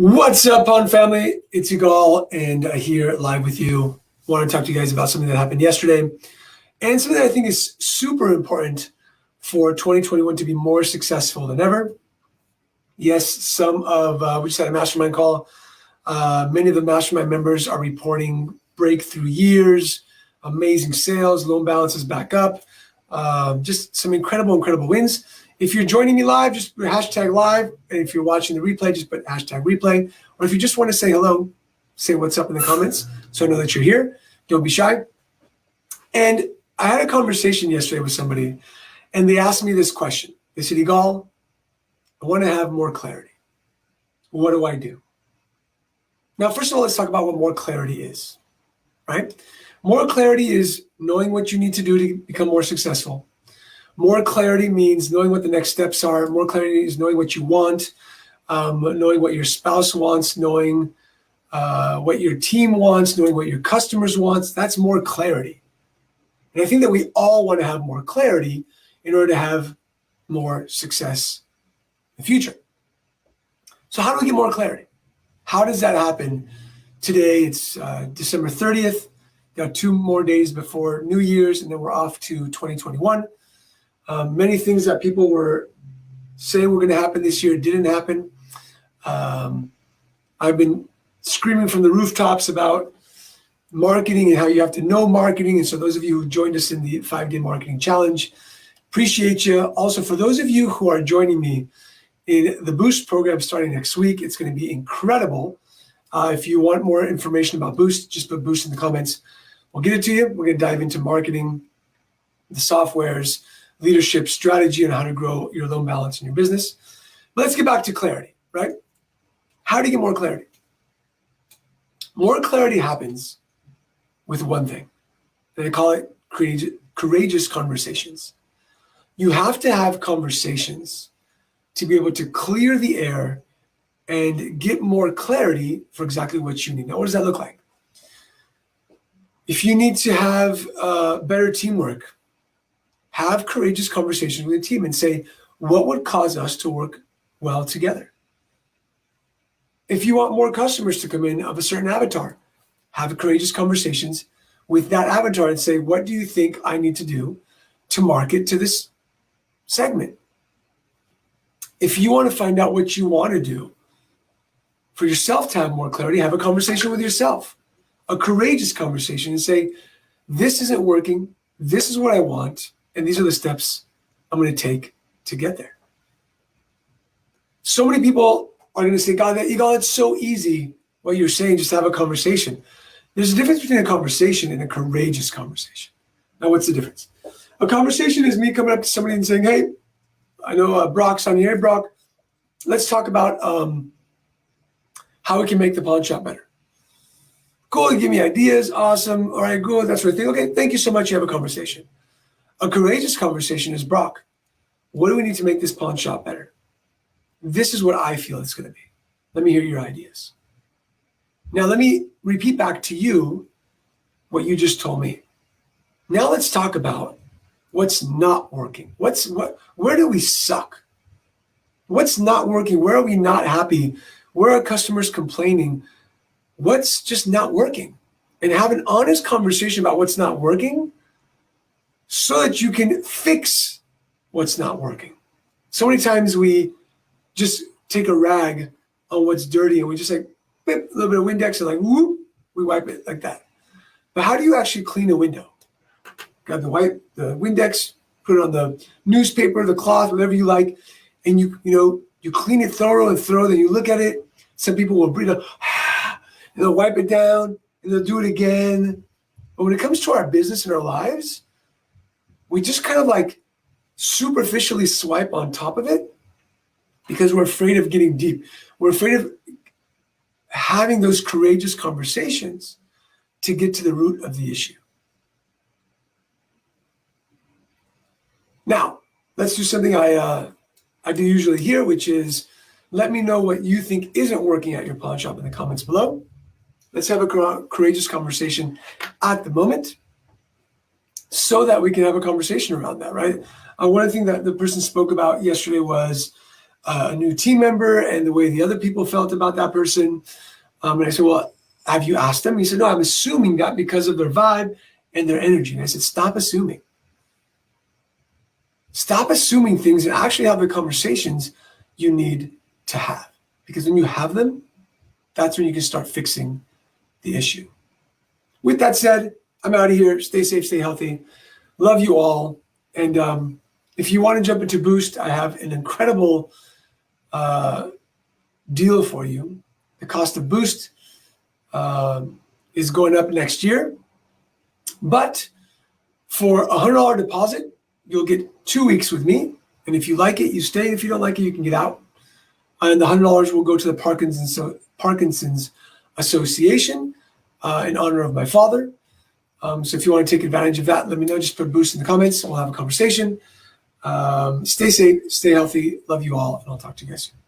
What's up, Pawn family? It's Yigal, and here live with you. I want to talk to you guys about something that happened yesterday, and something that I think is super important for 2021 to be more successful than ever. Yes, we just had a mastermind call. Many of the mastermind members are reporting breakthrough years, amazing sales, loan balances back up, just some incredible wins. If you're joining me live, just put hashtag live. And if you're watching the replay, just put hashtag replay. Or if you just want to say hello, say what's up in the comments so I know that you're here. Don't be shy. And I had a conversation yesterday with somebody, and they asked me this question. They said, Yigal, I want to have more clarity. What do I do? Now, first of all, let's talk about what more clarity is, right? More clarity is knowing what you need to do to become more successful. More clarity means knowing what the next steps are. More clarity is knowing what you want, knowing what your spouse wants, knowing what your team wants, knowing what your customers want. That's more clarity. And I think that we all want to have more clarity in order to have more success in the future. So how do we get more clarity? How does that happen? Today, it's December 30th. Got 2 more days before New Year's, and then we're off to 2021. Many things that people were saying were going to happen this year didn't happen. I've been screaming from the rooftops about marketing and how you have to know marketing. And so those of you who joined us in the 5-day marketing challenge, appreciate you. Also, for those of you who are joining me in the Boost program starting next week, it's going to be incredible. If you want more information about Boost, just put Boost in the comments. We'll get it to you. We're going to dive into marketing, the softwares, leadership, strategy, and how to grow your loan balance in your business. But let's get back to clarity, right? How do you get more clarity? More clarity happens with one thing. And I call it courageous conversations. You have to have conversations to be able to clear the air and get more clarity for exactly what you need. Now, what does that look like? If you need to have better teamwork, have courageous conversations with the team and say, what would cause us to work well together? If you want more customers to come in of a certain avatar, have courageous conversations with that avatar and say, what do you think I need to do to market to this segment? If you want to find out what you want to do for yourself to have more clarity, have a conversation with yourself, a courageous conversation, and say, this isn't working, this is what I want, and these are the steps I'm going to take to get there. So many people are going to say, God, Yigal, it's so easy what you're saying, just have a conversation. There's a difference between a conversation and a courageous conversation. Now, what's the difference? A conversation is me coming up to somebody and saying, hey, I know Brock's on here. Hey, Brock, let's talk about how we can make the pawn shop better. Cool, you give me ideas. Awesome. All right, good. That's what I think. Okay, thank you so much. You have a conversation. A courageous conversation is, Brock, what do we need to make this pawn shop better? This is what I feel it's going to be. Let me hear your ideas. Now, let me repeat back to you what you just told me. Now let's talk about what's not working. Where do we suck? What's not working? Where are we not happy? Where are customers complaining? What's just not working? And have an honest conversation about what's not working so that you can fix what's not working. So many times we just take a rag on what's dirty and we just like, whip a little bit of Windex and like, whoop, we wipe it like that. But how do you actually clean a window? Grab the Windex, put it on the newspaper, the cloth, whatever you like, and you clean it thorough, then you look at it. Some people will breathe and they'll wipe it down and they'll do it again. But when it comes to our business and our lives, we just kind of like superficially swipe on top of it because we're afraid of getting deep. We're afraid of having those courageous conversations to get to the root of the issue. Now, let's do something I do usually here, which is let me know what you think isn't working at your pawn shop in the comments below. Let's have a courageous conversation at the moment so that we can have a conversation around that, right? One thing that the person spoke about yesterday was a new team member and the way the other people felt about that person. And I said, well, have you asked them? He said, no, I'm assuming that because of their vibe and their energy. And I said, stop assuming. Stop assuming things and actually have the conversations you need to have. Because when you have them, that's when you can start fixing the issue. With that said, I'm out of here. Stay safe, stay healthy. Love you all. And if you want to jump into Boost, I have an incredible deal for you. The cost of Boost is going up next year. But for a $100 deposit, you'll get 2 weeks with me. And if you like it, you stay. If you don't like it, you can get out. And the $100 will go to the Parkinson's Association in honor of my father. So if you want to take advantage of that, let me know. Just put Boost in the comments. We'll have a conversation. Stay safe, stay healthy. Love you all, and I'll talk to you guys soon.